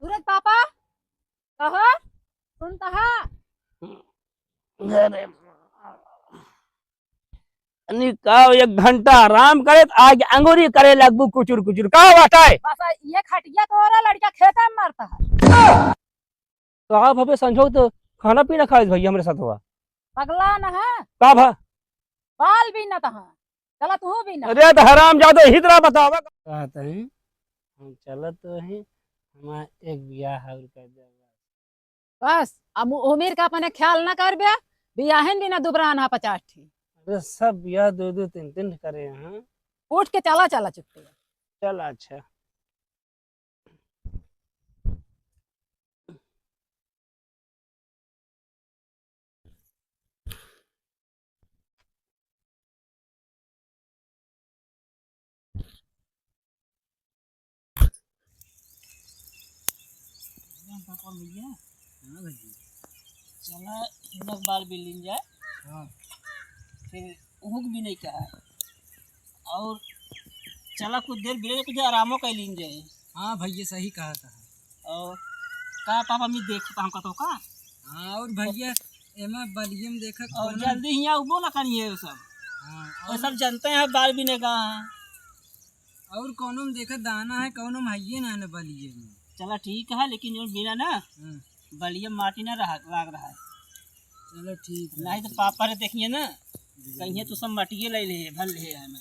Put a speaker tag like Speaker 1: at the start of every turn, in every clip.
Speaker 1: सूरज पापा कहो सुनता है।
Speaker 2: अरे अनि का एक घंटा आराम करे तो आगे अंगूरी करे लगबू कुचुर कुचुर का बात है।
Speaker 1: बस ये खटिया तो और लड़का खेते में मरता है।
Speaker 2: तो आप हमें समझो तो खाना पीना खाए भैया हमारे साथ हुआ
Speaker 1: पगला न है।
Speaker 2: का भा।
Speaker 1: बाल भी न तहा चला तू भी न।
Speaker 2: अरे तो हराम जादो ही तरह बतावा कहते हैं हम चलत तो हैं हमारा एक ब्याह और कर दे
Speaker 1: बस अब उम्र का अपने ख्याल न कर बे बियाहन भी न दुबरा ना 50 थी।
Speaker 2: अरे सब ब्याह दो दो तीन तीन करे हैं।
Speaker 1: उठ के चला चला चुपते।
Speaker 2: चल अच्छा
Speaker 3: चला इनक बाल भी लिन जाए।
Speaker 2: हाँ
Speaker 3: फिर उहुक भी नहीं कहा और चला कुछ देर बिले कुछ आरामो कर लिन जाए।
Speaker 4: हाँ भैया सही कहा था।
Speaker 3: और का पापा मैं देख पाऊँ का तो का
Speaker 4: हाँ और भैया एमा बलियम देखा
Speaker 3: और जल्दी ही यहाँ उबो ना करिए वो सब।
Speaker 4: हाँ
Speaker 3: और सब जानते हैं बाल भी नहीं कहा है।
Speaker 4: और कौनो में देखा दाना है कौनो में हइये ना न बलियम।
Speaker 3: चला ठीक है लेकिन जो बिना ना
Speaker 4: हाँ
Speaker 3: बलिया माटी ना रहा लाग रहा है।
Speaker 4: चलो ठीक है।
Speaker 3: नहीं तो पापा रे देखिए ना कहीं तो सब मटिए ले ले भल ले है मैं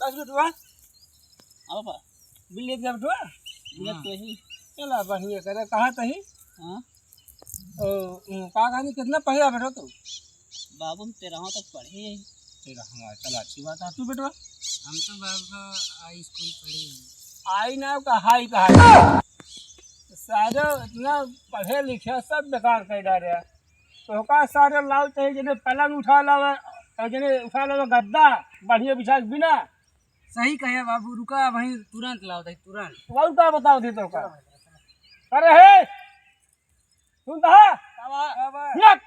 Speaker 2: कस बिटवा
Speaker 3: अब पापा
Speaker 2: बिल्ली के बिटवा
Speaker 3: बिलत तो ही।
Speaker 2: चला बढ़िया करे कहा तही
Speaker 3: हाँ
Speaker 2: का कहानी कितना पढ़ा बेटा तू
Speaker 3: बाबू हम 13 तक पढ़े।
Speaker 2: तेरा हमारा चला अच्छी बात है तू बेटवा
Speaker 4: हम तो बाबा हाई स्कूल पढ़े हैं।
Speaker 2: आई ना का हाई कहा सारे इतना पढ़े लिखे सब बेकार कर डाले तो का सारे लाव चाहिए जिन्हें पलंग उठा लावे और जिन्हें उठा लावे गद्दा बढ़िया बिछा के बिना
Speaker 4: सही कहे बाबू रुका वहीं तुरंत लाओ दे तुरंत।
Speaker 2: वो का बताओ दी तो का अरे हे सुनता है हिलक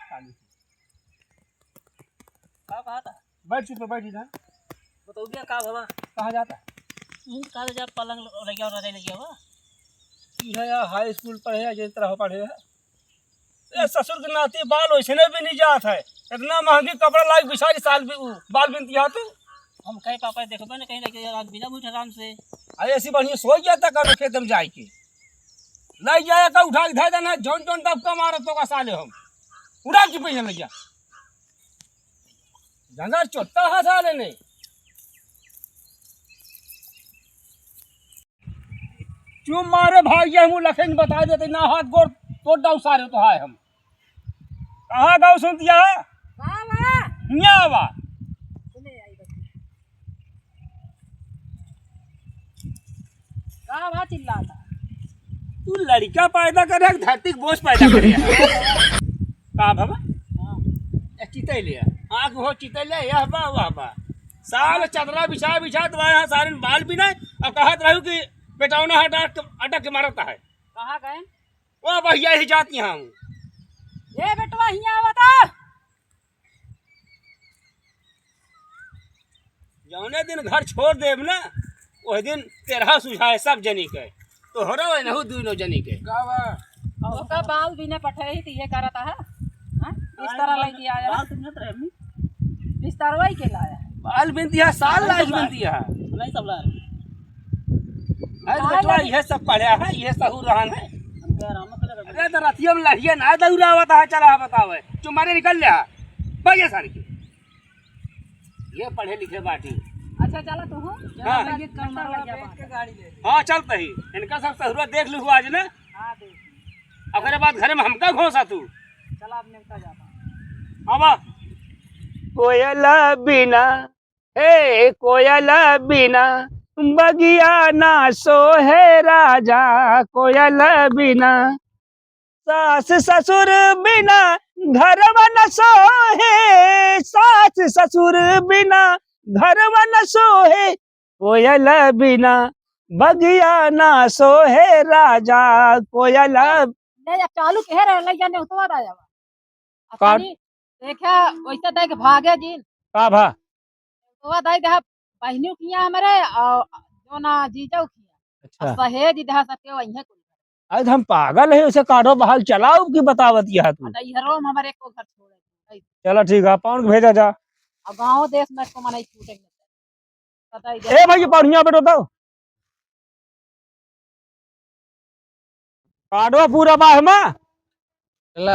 Speaker 3: का कहा था
Speaker 2: बैठ चुप बैठ इधर
Speaker 3: बताओ क्या का बाबा
Speaker 2: कहाँ जाता है
Speaker 3: कहा जब पलंग लग गया और लग गया हुआ
Speaker 2: है यार हाई स्कूल पढ़े है जिस तरह पढ़े है ये ससुर के नाते बाल वैसे भी नहीं जात है इतना महंगी कपड़ा लाग बिचारी साल भी बाल बिनती है तू
Speaker 3: हम कहे पापा देखो ना कहीं लगे आज बिना बैठे आराम से
Speaker 2: अरे ऐसी बढ़िया सो जाता करो खेत में जाए के नहीं जाए का उठा के धर देना जौन जौन दबका मारे तो का साले हम उड़ा के पैसा लग जा जंगा चोट्टा है साले ने क्यों मारे भाग जाए मुँह लखें बता देते ना हाथ गोर तोड़ दाऊ सारे तो हाय हम कहाँ गाँव सुनती है हियाँ आवा
Speaker 1: का चिल्लाता
Speaker 2: तू लड़का पैदा करे धरती के बोझ पैदा करे का बाबा चिते लिया आँख हो चिते लिया यह बा वह बा साल चदरा बिछा बिछा तो यहाँ सारे बाल भी नहीं और कहत रहू कि बेटावना अटक अटक के मारता है
Speaker 1: कहाँ गए
Speaker 2: वो भैया ही जाती यहाँ
Speaker 1: ये बेटवा हिया बता।
Speaker 2: जौने दिन घर छोड़ देव ना वह दिन तेरह सुझाए सब जनी के तो हो रहा है ना दोनों जनी के
Speaker 1: और का बाल भी ने पठे ही तो ये करता है हाँ? इस तरह लेके आया
Speaker 3: बाल तुमने तो रहे
Speaker 1: बिस्तरवा ही के लाया
Speaker 2: बाल बिनती है साल लाइज बिनती है
Speaker 3: नहीं सब ला
Speaker 2: अरे बेटवा यह सब पढ़ा है यह सहूर रहन है
Speaker 3: हम क्या आराम कर रहे
Speaker 2: अरे तो रतिया में लहिए ना दौड़ा होता है चला बतावे तुम्हारे निकल लिया भैया सारी की ये पढ़े लिखे बाटी
Speaker 1: अच्छा चला तू
Speaker 2: हाँ।
Speaker 1: गाड़ी ले
Speaker 2: हाँ चलते ही इनका सब सहुरा देख लू आज ना
Speaker 1: हाँ देख
Speaker 2: अगर बाद घर में हमका घोसा तू
Speaker 1: चला अब निकल जाता
Speaker 2: अब कोयल बिना हे कोयल बिना बगिया ना सोहे राजा कोयल बिना सास ससुर बिना घर न सोहे सास ससुर बिना घर न सोहे कोयल बिना बगिया ना सोहे राजा कोयल
Speaker 1: ले जा चालू कह रहे ले जाने तो आ जावा
Speaker 2: काट।
Speaker 1: अपनी देखा वैसे देख भागे जी
Speaker 2: का भा
Speaker 1: तो दाई देहा बहनियों किया हमारे और जो ना जीजो किया
Speaker 2: अच्छा
Speaker 1: सहेज इधर सबके वही कुल
Speaker 2: आज हम पागल है उसे काढ़ो बहाल चलाओ की बतावत यह तू।
Speaker 1: आता इधरो में हमारे को घर छोड़े
Speaker 2: चलो ठीक है पाउन के भेजा जा।
Speaker 1: और गांव देश में को मनाई छूटेंगे पता ही
Speaker 2: ए भाई बढ़िया बेटो तो काढ़ो पूरा बाह में।
Speaker 4: चला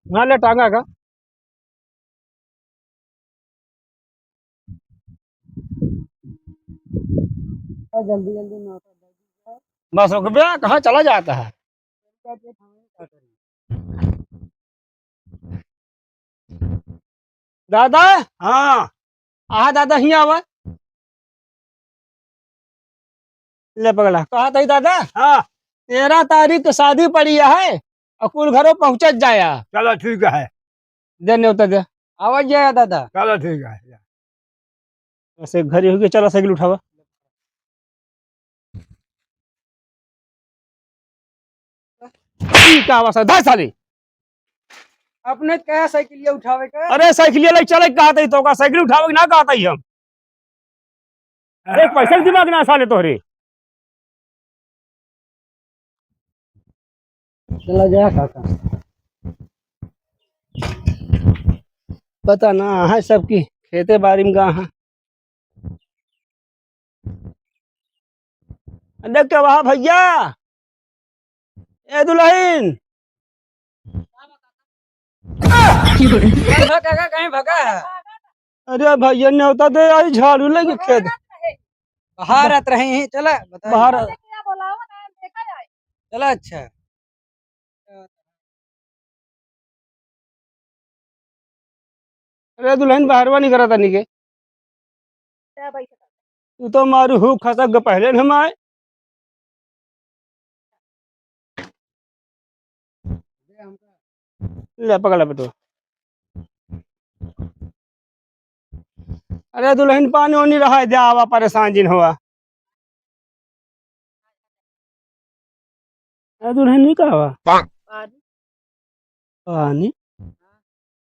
Speaker 2: हाँ ले टांगा का
Speaker 4: जल्दी जल्दी नौका
Speaker 2: बस हो गया कहाँ चला जाता है। दादा हाँ आ दादा ही आवा ले पगला कहा था दादा हाँ 13 तारीख को शादी पड़ी है और कुल घरों पहुंच जाया।
Speaker 5: चलो ठीक है।
Speaker 2: दे न्योता दे
Speaker 4: आवाज जाया दादा।
Speaker 5: चलो ठीक है।
Speaker 2: ऐसे घर ही होगी चलो साइकिल उठावा। ठीक है आवाज धा साली।
Speaker 4: अपने क्या साइकिल उठावे का।
Speaker 2: अरे साइकिल ले चले कहा था तो का साइकिल उठावे ना कहा था हम। अरे पैसा के दिमाग ना साले तोहरे।
Speaker 4: चला जा काका।
Speaker 2: पता ना है सबकी खेते बारी में कहाँ देख के वहा भैया ए दुल्हन
Speaker 4: काका कहीं भगा है।
Speaker 2: अरे भैया ने होता दे आई झाड़ू लगे खेत
Speaker 4: बाहर आत रहे हैं चला बता
Speaker 2: बाहर।
Speaker 1: क्या बोला ना देखा जाए
Speaker 4: चला अच्छा।
Speaker 2: अरे दुल्हन बाहरवा नहीं करा था निके
Speaker 1: क्या भाई
Speaker 2: तू तो मारू हूँ खसक के पहले न हम आए। ले पकड़ा बेटो। अरे दुल्हन पानी ओनी रहा दे आवा परेशान जिन हुआ। अरे दुल्हन नहीं करावा पानी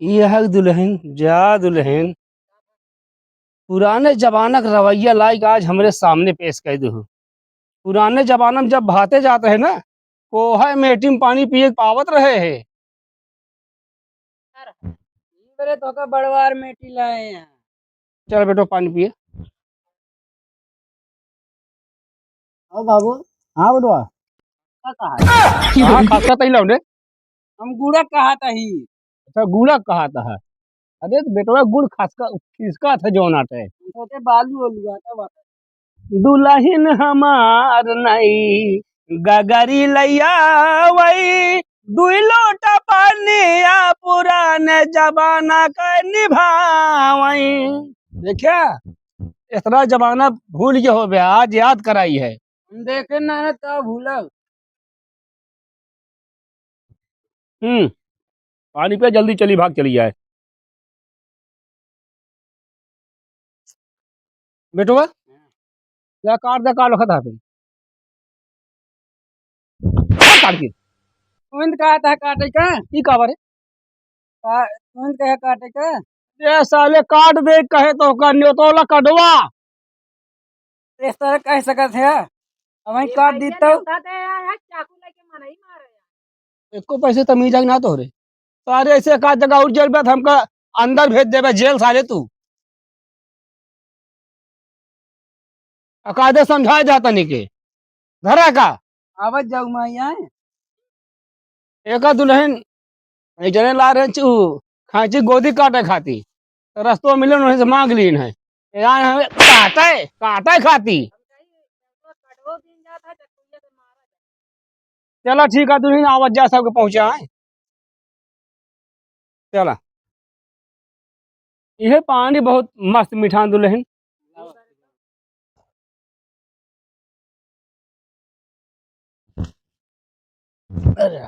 Speaker 2: ये है दुल्हन जा दुल्हन पुराने जमाना का रवैया लाइक आज हमरे सामने पेश कर दो। पुराने जमाना में जब भाते जाते हैं ना कोहा मेटी में पानी पिए पावत रहे हैं।
Speaker 4: मेरे तो का बड़वार मेटी लाए हैं।
Speaker 2: चल बेटो पानी पिए।
Speaker 4: ओ बाबू।
Speaker 2: हाँ बेटवा
Speaker 4: क्या कहा है?
Speaker 2: हाँ खासा तही लौंडे।
Speaker 4: हम गुड़ा कहा था ही।
Speaker 2: अच्छा गुड़ा कहा था। अरे तो बेटवा गुड़ खासका किसका था जो नाटे
Speaker 4: सोचे बालू ओलुआ था बात।
Speaker 2: दुल्हन हमार नई गगरी लैया वही दुई लोटा पानिया पुराने जमाना का निभावई। देखिया इतना जमाना भूल के हो गया आज याद कराई है।
Speaker 4: हम देखे ना है तो भूला।
Speaker 2: पानी पे जल्दी चली भाग चली जाए बेटवा क्या काट दे काट रखा था फिर काट के
Speaker 4: तुंद कहा था काटे का।
Speaker 2: की का बारे
Speaker 4: तुंद कहे काटे का।
Speaker 2: ये साले काट दे कहे तो का न्योतोला कटवा।
Speaker 4: इस तरह कह सकत है। अब वहीं काट दी तो।
Speaker 1: चाकू लेके मना ही मारे
Speaker 2: इसको पैसे तमीज ना तो रे सारे ऐसे का जगह उठ जेल पे हमका अंदर भेज देवे जेल साले तू अकायदे समझाया जाता नहीं के धरा का
Speaker 4: आवाज जाऊ मैं यहाँ।
Speaker 2: एक दुल्हन एक जने ला रहे चू खांची गोदी काटे खाती तो रस्तों मिले उन्हें से मांग लीन है यहाँ हमें काटा है खाती।
Speaker 1: कटो दिन जाता है चक्कुए से मारा
Speaker 2: चला ठीक है दुल्हन आवाज जा सबके पहुंचा है। चला यह पानी बहुत मस्त मीठा दुल्हन। अरे